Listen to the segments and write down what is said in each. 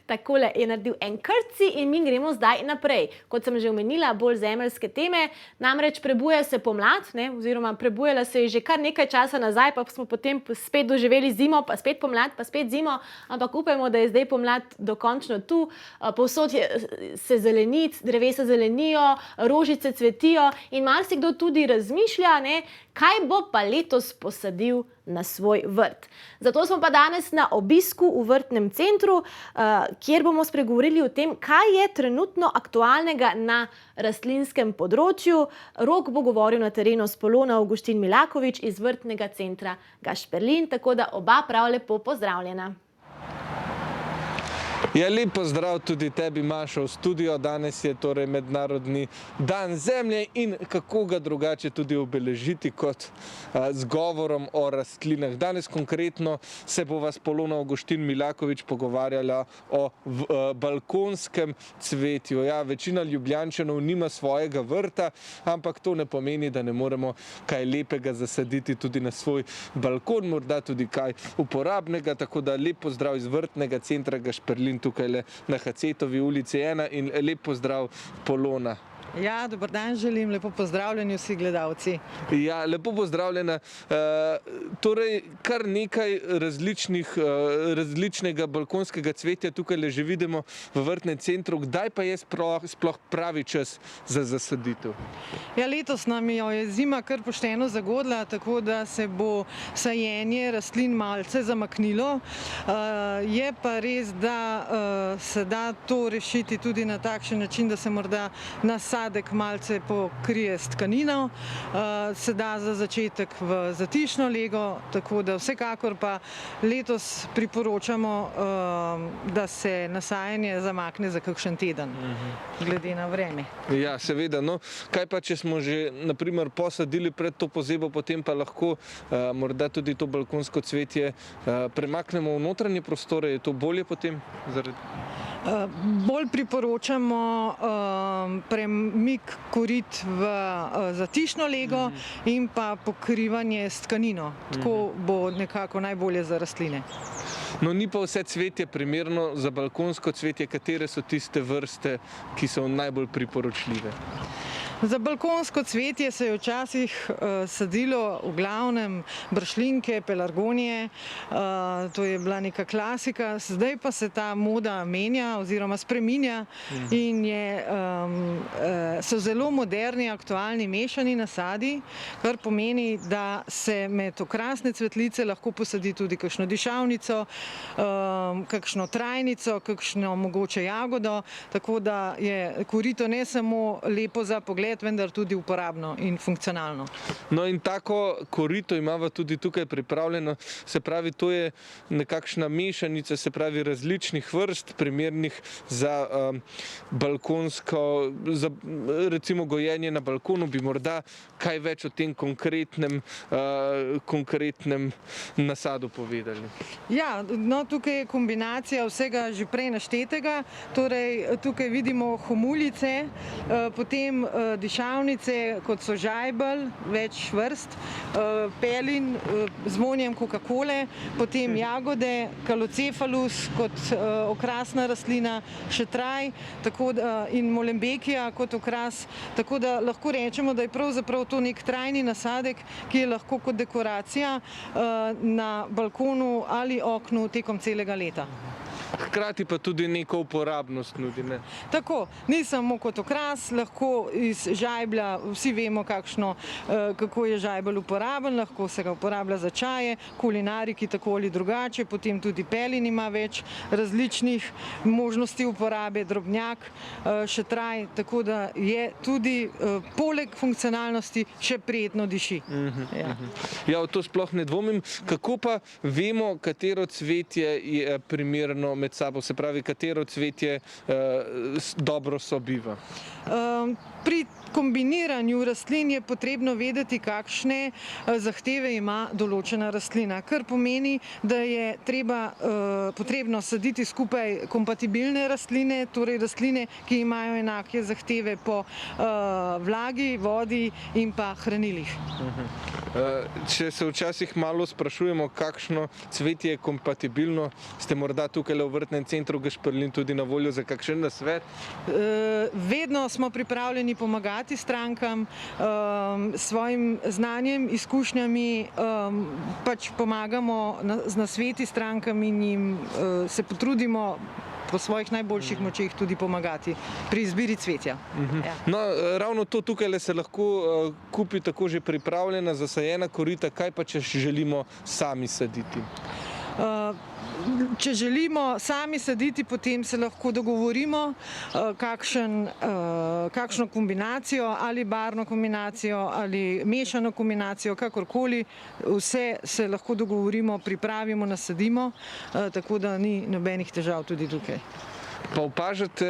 Takole je naredil en krci in mi gremo zdaj naprej. Kot sem že omenila, bolj zemeljske teme, namreč prebuja se pomlad, oziroma prebujala se je že kar nekaj časa nazaj, pa smo potem spet doživeli zimo, pa spet pomlad, pa spet zimo, ampak upajmo, da je zdaj pomlad dokončno tu. Povsod se zeleni, drevesa zelenijo, rožice cvetijo in marsikdo tudi razmišlja, kaj bo pa letos posadil na svoj vrt. Zato smo pa danes na obisku v vrtnem centru, kjer bomo spregovorili o tem, kaj je trenutno aktualnega na rastlinskem področju. Rok bo govoril na terenu s Polona Avguštin Milakovič iz vrtnega centra Gašperlin, tako da oba prav lepo pozdravljena. Ja, lep pozdrav tudi tebi, Maša, v studio. Danes je torej Mednarodni dan zemlje in kako ga drugače tudi obeležiti kot z govorom o rastlinah. Danes konkretno se bova s Polona Avguštin Milakovič pogovarjala o balkonskem cvetju. Ja, večina Ljubljančanov nima svojega vrta, ampak to ne pomeni, da ne moremo kaj lepega zasaditi tudi na svoj balkon, morda tudi kaj uporabnega, tako da lep pozdrav iz vrtnega centra Gašperlin tukaj na Hacetovi ulici 1 in lep pozdrav, Polona. Ja, dober dan želim, lepo pozdravljeni vsi gledalci. Ja, lepo pozdravljena. Torej, kar nekaj različnega balkonskega cvetja tukaj že vidimo v vrtnem centru. Kdaj pa je sploh pravi čas za zasaditev? Ja, letos nam je zima kar pošteno zagodla, tako da se bo sajenje rastlin malce zamaknilo. Je pa res, da se da to rešiti tudi na takšen način, da se morda nasadek malce pokrije s tkanino, se da za začetek v zatišno lego, tako da vsekakor pa letos priporočamo, da se nasajanje zamakne za kakšen teden, glede na vreme. Ja, seveda. No, kaj pa, če smo že, naprimer, posadili pred to pozebo, potem pa lahko morda tudi to balkonsko cvetje premaknemo v notranje prostore, je to bolje potem? Bolj priporočamo premik korit v zatišno lego in pa pokrivanje s tkanino. Tako bo nekako najbolje za rastline. No, ni pa vse cvetje primerno za balkonsko cvetje. Katere so tiste vrste, ki so najbolj priporočljive? Za balkonsko cvetje se je včasih sadilo v glavnem bršljenke, pelargonije, to je bila neka klasika, zdaj pa se ta moda menja oziroma spreminja in so zelo moderni, aktualni mešani nasadi, kar pomeni, da se med okrasne cvetlice lahko posadi tudi kakšno dišavnico, kakšno trajnico, kakšno mogoče jagodo, tako da je korito ne samo lepo za pogled, vendar tudi uporabno in funkcionalno. No, in tako korito imava tudi tukaj pripravljeno, se pravi, to je nekakšna mešanica, se pravi, različnih vrst, primernih za balkonsko, za recimo gojenje na balkonu. Bi morda kaj več o tem konkretnem nasadu povedali? Ja, no, tukaj je kombinacija vsega že prej naštetega, torej tukaj vidimo homuljice, potem dišavnice, kot so žajbelj, več vrst, pelin z vonjem Coca-Cole, potem jagode, kalocefalus kot okrasna rastlina, šetraj in molembekija kot okras, tako da lahko rečemo, da je pravzaprav to nek trajni nasadek, ki je lahko kot dekoracija na balkonu ali oknu tekom celega leta. Hkrati pa tudi neko uporabnost nudi, ne? Tako, ni samo kot okras, lahko iz žajblja, vsi vemo, kako je žajbelj uporaben, lahko se ga uporablja za čaje, kulinariki tako ali drugače, potem tudi pelin ima več različnih možnosti uporabe, drobnjak, šetraj, tako da je tudi poleg funkcionalnosti še prijetno diši. Ja, v to sploh ne dvomim. Kako pa vemo, katero cvetje je primerno med sabo, se pravi, katero cvetje dobro sobiva? Pri kombiniranju rastlin je potrebno vedeti, kakšne zahteve ima določena rastlina, kar pomeni, da je potrebno saditi skupaj kompatibilne rastline, torej rastline, ki imajo enake zahteve po vlagi, vodi in pa hranilih. Če se včasih malo sprašujemo, kakšno cvetje je kompatibilno, ste morda tukaj v vrtnem centru Gašperlin tudi na voljo za kakšen nasvet? Vedno smo pripravljeni pomagati strankam, svojim znanjem, izkušnjami, pač pomagamo z nasveti strankam in jim se potrudimo po svojih najboljših močeh tudi pomagati pri izbiri cvetja. Ja. No, ravno to tukaj se lahko kupi tako že pripravljena, zasajena korita, kaj pa če želimo sami saditi? Če želimo sami saditi, potem se lahko dogovorimo, kakšno kombinacijo, ali barvno kombinacijo, ali mešano kombinacijo, kakorkoli. Vse se lahko dogovorimo, pripravimo, nasadimo, tako da ni nobenih težav tudi tukaj. Pa opažate,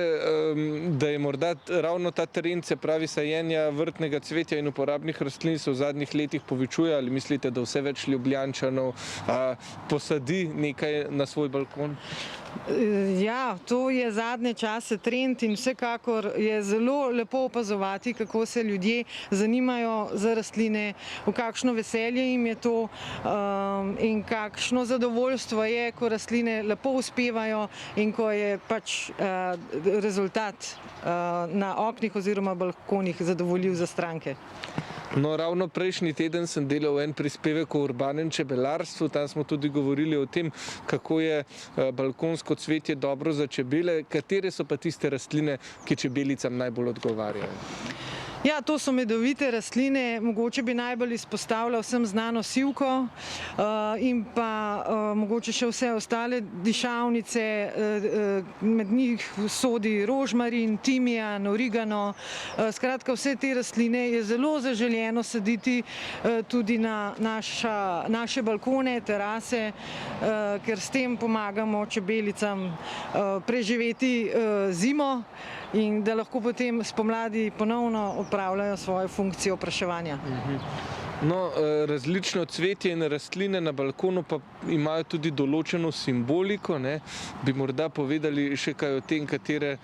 da je morda ravno ta trend, se pravi sajenja vrtnega cvetja in uporabnih rastlin se v zadnjih letih povečuje, ali mislite, da vse več Ljubljančanov posadi nekaj na svoj balkon? Ja, to je zadnje čase trend in vsekakor je zelo lepo opazovati, kako se ljudje zanimajo za rastline, v kakšno veselje jim je to in kakšno zadovoljstvo je, ko rastline lepo uspevajo in ko je pač rezultat na oknih oziroma balkonih zadovoljiv za stranke. No, ravno prejšnji teden sem delal en prispevek o urbanem čebelarstvu, tam smo tudi govorili o tem, kako je balkonsko cvetje dobro za čebele, katere so pa tiste rastline, ki čebelicam najbolj odgovarjajo. Ja, to so medovite rastline, mogoče bi najbolj izpostavila vsem znano sivko in pa mogoče še vse ostale dišavnice, med njih sodi rožmarin, timijan, origano. Skratka, vse te rastline je zelo zaželeno saditi tudi na naše balkone, terase, ker s tem pomagamo čebelicam preživeti zimo in da lahko potem spomladi ponovno opravljajo svojo funkcijo opraševanja. No, različno cvetje in rastline na balkonu pa imajo tudi določeno simboliko, ne? Bi morda povedali še kaj o tem, katere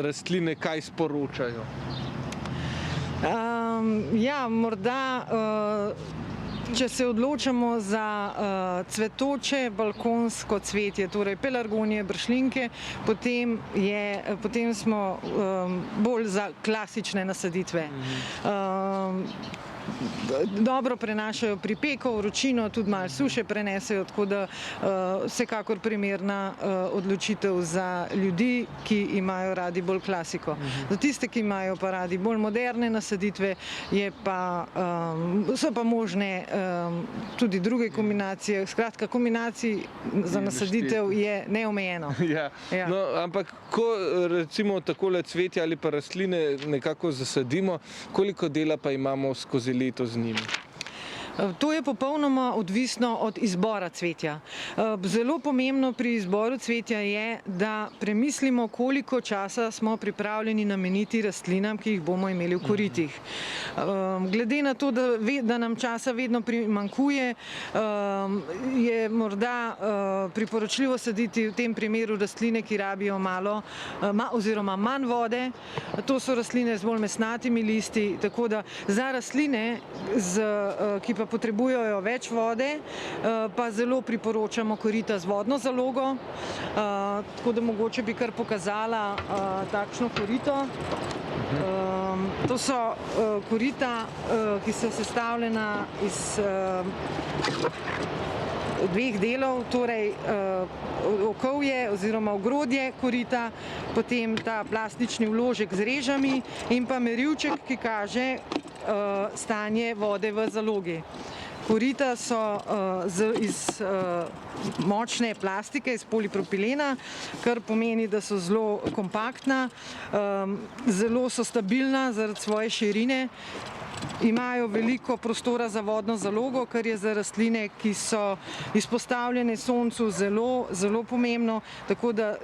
rastline kaj sporočajo? Ja, morda če se odločamo za cvetoče balkonsko cvetje, torej pelargonije, bršljenke, potem smo bolj za klasične nasaditve. Dobro prenašajo pripeko, vročino, tudi malo suše prenesejo, tako da vsekakor primerna odločitev za ljudi, ki imajo radi bolj klasiko. Za tiste, ki imajo pa radi bolj moderne nasaditve, so pa možne tudi druge kombinacije. Skratka, kombinacij za nasaditev je neomejeno. Ja. No, ampak ko recimo takole cvetje ali pa rastline nekako zasadimo, koliko dela pa imamo skozi leto z njimi? To je popolnoma odvisno od izbora cvetja. Zelo pomembno pri izboru cvetja je, da premislimo, koliko časa smo pripravljeni nameniti rastlinam, ki jih bomo imeli v koritih. Glede na to, da nam časa vedno primanjkuje, je morda priporočljivo saditi v tem primeru rastline, ki rabijo malo oziroma manj vode. To so rastline z bolj mesnatimi listi, tako da za rastline, ki pa potrebujejo več vode, pa zelo priporočamo korita z vodno zalogo, tako da mogoče bi kar pokazala takšno korito. To so korita, ki so sestavljena iz dveh delov, torej okovje oziroma ogrodje korita, potem ta plastični vložek z režami in pa merilček, ki kaže stanje vode v zalogi. Korita so iz močne plastike, iz polipropilena, kar pomeni, da so zelo kompaktna, zelo so stabilna zaradi svoje širine. Imajo veliko prostora za vodno zalogo, kar je za rastline, ki so izpostavljene soncu, zelo, zelo pomembno, tako da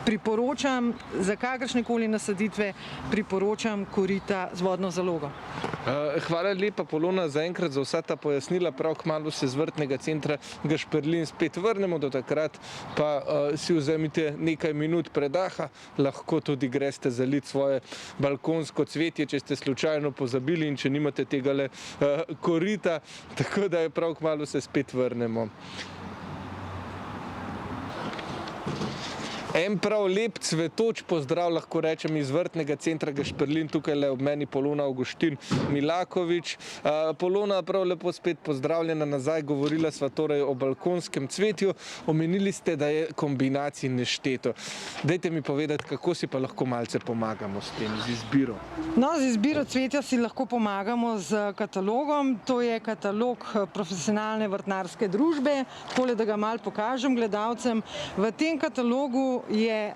priporočam, za kakršnekoli nasaditve priporočam korita z vodno zalogo. Hvala lepa, Polona, zaenkrat za vsa ta pojasnila. Prav kmalu se z vrtnega centra Gašperlin spet vrnemo, do takrat pa si vzemite nekaj minut predaha, lahko tudi greste zaliti svoje balkonsko cvetje, če ste slučajno pozabili in če nimate tegale korita, tako da je prav kmalu se spet vrnemo. En prav lep cvetoč pozdrav lahko rečem iz vrtnega centra Gašperlin, tukaj le ob meni Polona Avguštin Milakovič. Polona, prav lepo spet pozdravljena nazaj, govorila sva torej o balkonskem cvetju, omenili ste, da je kombinacij nešteto. Dajte mi povedati, kako si pa lahko malce pomagamo s tem, z izbiro? No, z izbiro cvetja si lahko pomagamo z katalogom, to je katalog profesionalne vrtnarske družbe, tole, da ga malo pokažem gledalcem. V tem katalogu je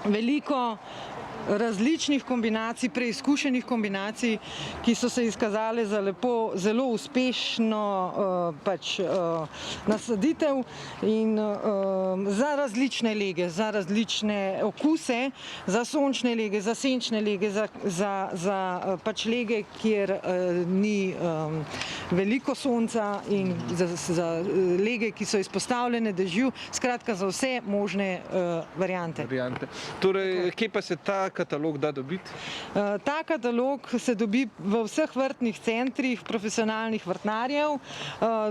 veliko različnih kombinacij, preizkušenih kombinacij, ki so se izkazale za zelo uspešno nasaditev in za različne lege, za različne okuse, za sončne lege, za senčne lege, za lege, kjer ni veliko sonca in za lege, ki so izpostavljene dežju, skratka za vse možne variante. Torej, kje pa se ta katalog da dobiti? Ta katalog se dobi v vseh vrtnih centrih profesionalnih vrtnarjev.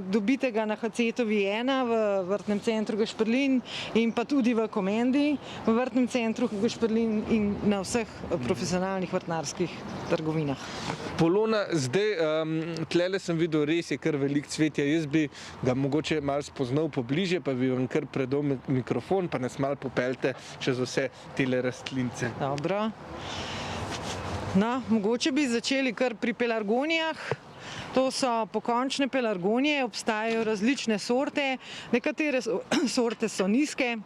Dobite ga na Hacetovi 1 v vrtnem centru Gašperlin in pa tudi v Komendi v vrtnem centru Gašperlin in na vseh profesionalnih vrtnarskih trgovinah. Polona, zdaj tlele sem videl, res je kar veliko cvetja. Jaz bi ga mogoče malo spoznal pobliže, pa bi vam kar predal mikrofon, pa nas malo popeljte čez vse tele rastlince. Dobro. No, mogoče bi začeli kar pri pelargonijah. To so pokončne pelargonije, obstajajo različne sorte. Nekatere sorte so nizke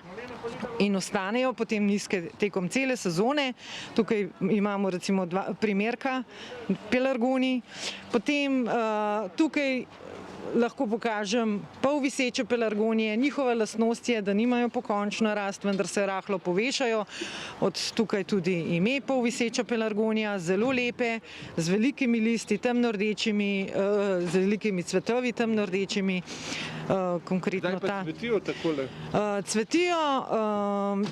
in ostanejo potem nizke tekom cele sezone. Tukaj imamo recimo dva primerka pelargonij. Potem tukaj lahko pokažem polviseče pelargonije. Njihova lastnost je, da nimajo pokončno rast, vendar se rahlo povešajo. Od tukaj tudi ime polviseča pelargonija, zelo lepe, z velikimi listi, temnordečimi, z velikimi cvetovi temnordečimi. Kdaj pa cvetijo takole? Cvetijo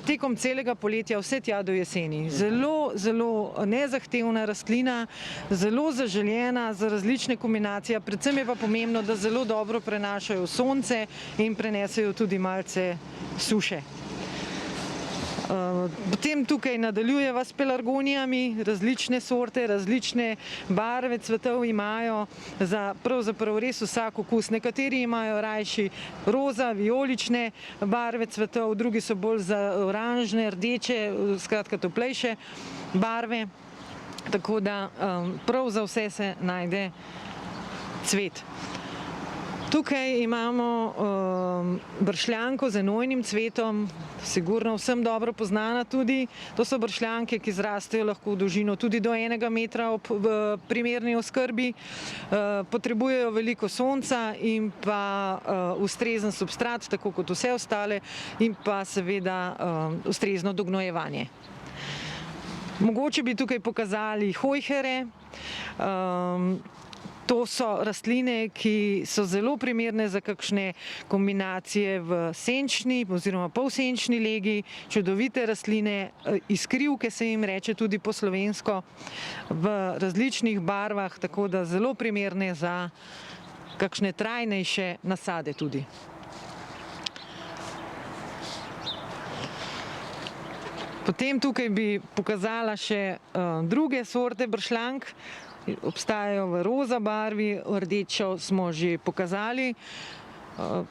tekom celega poletja, vse tja do jeseni. Zelo nezahtevna rastlina, zelo zaželjena za različne kombinacije, predvsem je pa pomembno, da zelo dobro prenašajo sonce in prenesejo tudi malce suše. Potem tukaj nadaljujeva s pelargonijami, različne sorte, različne barve cvetov imajo za pravzaprav res vsak okus. Nekateri imajo rajši roza, vijolične barve cvetov, drugi so bolj za oranžne, rdeče, skratka toplejše barve. Tako da prav za vse se najde cvet. Tukaj imamo bršljanko z enojnim cvetom, sigurno vsem dobro poznana tudi. To so bršljanke, ki zrastejo lahko v dolžino tudi do 1 metra ob primerni oskrbi. Potrebujejo veliko sonca in pa ustrezen substrat, tako kot vse ostale, in pa seveda ustrezno dognojevanje. Mogoče bi tukaj pokazali hojhere. To so rastline, ki so zelo primerne za kakšne kombinacije v senčni oziroma polsenčni legi, čudovite rastline, iskrivke se jim reče tudi po slovensko, v različnih barvah, tako da zelo primerne za kakšne trajnejše nasade tudi. Potem tukaj bi pokazala še druge sorte bršljank. Obstajajo v roza barvi, rdečo smo že pokazali.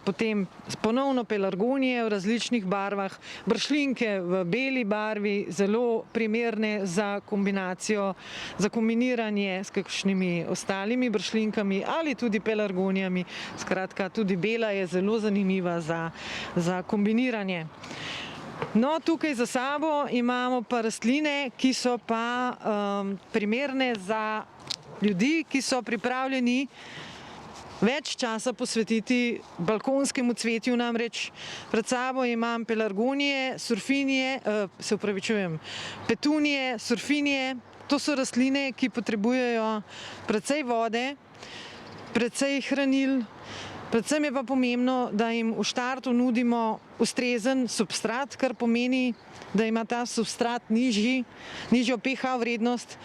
Potem ponovno pelargonije v različnih barvah, bršljanke v beli barvi, zelo primerne za kombinacijo, za kombiniranje s kakšnimi ostalimi bršljankami ali tudi pelargonijami. Skratka, tudi bela je zelo zanimiva za kombiniranje. No, tukaj za sabo imamo pa rastline, ki so pa primerne za ljudi, ki so pripravljeni več časa posvetiti balkonskemu cvetju. Namreč pred sabo imam pelargonije, surfinije, petunije, surfinije. To so rastline, ki potrebujejo precej vode, precej hranil. Predvsem je pa pomembno, da jim v štartu nudimo ustrezen substrat, kar pomeni, da ima ta substrat nižjo pH vrednost,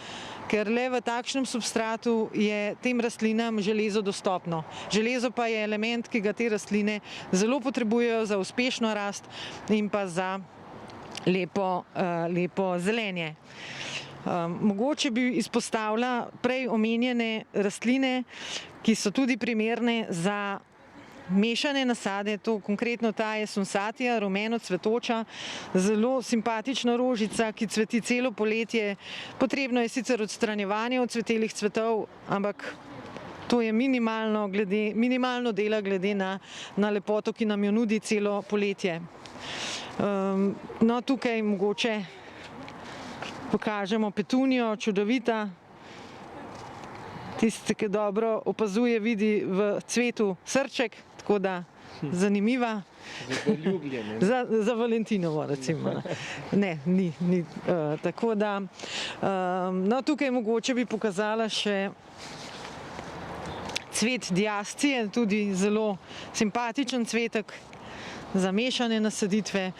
ker le v takšnem substratu je tem rastlinam železo dostopno. Železo pa je element, ki ga te rastline zelo potrebujejo za uspešno rast in pa za lepo zelenje. Mogoče bi izpostavila prej omenjene rastline, ki so tudi primerne za mešane nasade. To konkretno ta je Sunsatia, rumeno cvetoča, zelo simpatična rožica, ki cveti celo poletje. Potrebno je sicer odstranjevanje odcvetelih cvetov, ampak to je minimalno dela glede na lepoto, ki nam jo nudi celo poletje. No, tukaj mogoče pokažemo petunijo, čudovita. Tiste, ki dobro opazuje, vidi v cvetu srček, tako da zanimiva. Za Valentinovo, recimo. Ne, ni. Tako da, no, tukaj mogoče bi pokazala še cvet diascije, tudi zelo simpatičen cvetek za mešane nasaditve,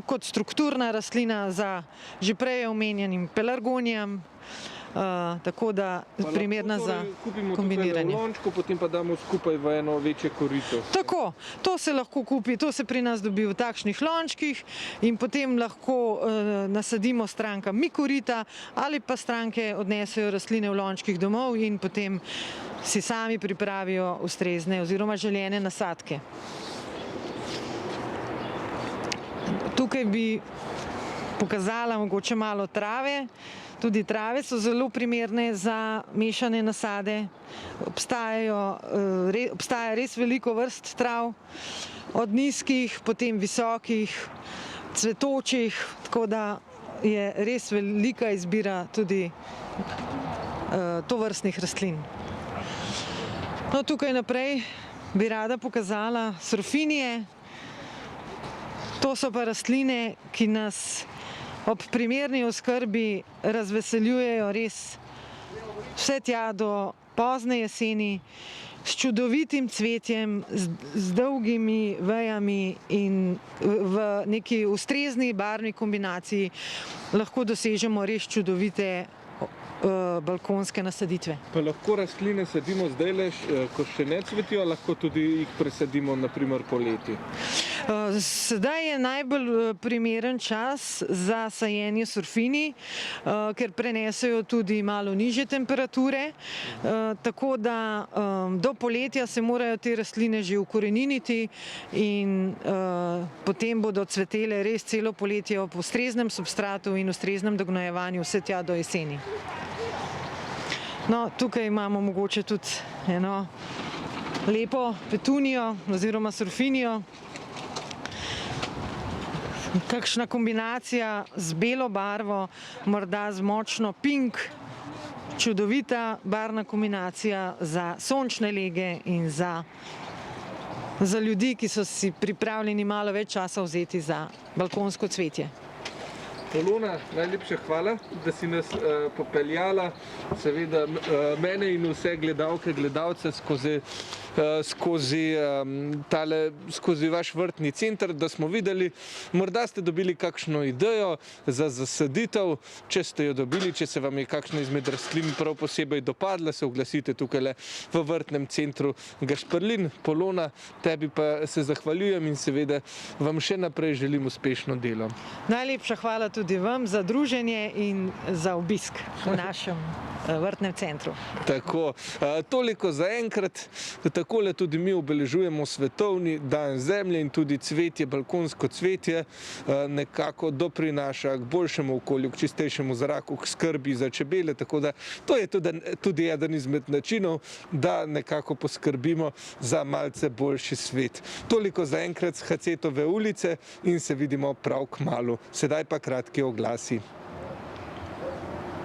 kot strukturna rastlina za že prej omenjenim pelargonijam, tako da primerna za kombiniranje. Kupimo lončko, potem pa damo skupaj v eno večje korito. Tako, to se lahko kupi, to se pri nas dobi v takšnih lončkih in potem lahko nasadimo strankam mikorita ali pa stranke odnesejo rastline v lončkih domov in potem si sami pripravijo ustrezne oziroma želene nasadke. Tukaj bi pokazala mogoče malo trave. Tudi trave so zelo primerne za mešane nasade. Obstaja res veliko vrst trav, od nizkih, potem visokih, cvetočih, tako da je res velika izbira tudi tovrstnih rastlin. No, tukaj naprej bi rada pokazala surfinije. To so pa rastline, ki nas ob primerni oskrbi razveseljujejo res vse tja do pozne jeseni, s čudovitim cvetjem, z dolgimi vejami in v neki ustrezni barvni kombinaciji lahko dosežemo res čudovite balkonske nasaditve. Pa lahko rastline sadimo zdajle, ko še ne cvetijo, lahko tudi jih presadimo naprimer poleti. Sedaj je najbolj primeren čas za sajenje surfinij, ker prenesejo tudi malo nižje temperature, tako da do poletja se morajo te rastline že ukoreniniti in potem bodo cvetele res celo poletje ob ustreznem substratu in ustreznem dognojevanju vse tja do jeseni. No, tukaj imamo mogoče tudi eno lepo petunijo oziroma surfinijo. Kakšna kombinacija z belo barvo, morda z močno pink, čudovita barvna kombinacija za sončne lege in za ljudi, ki so si pripravljeni malo več časa vzeti za balkonsko cvetje. Polona, najlepša hvala, da si nas popeljala, seveda mene in vse gledalke, gledalce skozi vaš vrtni center, da smo videli, morda ste dobili kakšno idejo za zasaditev, če ste jo dobili, če se vam je kakšna izmed rastlin prav posebej dopadla, se oglasite tukaj v vrtnem centru Gašperlin. Polona, tebi pa se zahvaljujem in seveda vam še naprej želim uspešno delo. Najlepša hvala tudi vam za druženje in za obisk v našem vrtnem centru. Tako, toliko za enkrat. Takole tudi mi obeležujemo Svetovni dan zemlje in tudi cvetje, balkonsko cvetje nekako doprinaša k boljšemu okolju, k čistejšemu zraku, k skrbi za čebele, tako da to je tudi eden izmed načinov, da nekako poskrbimo za malce boljši svet. Toliko za enkrat s Hacetove ulice in se vidimo prav kmalu. Sedaj pa kratki oglasi.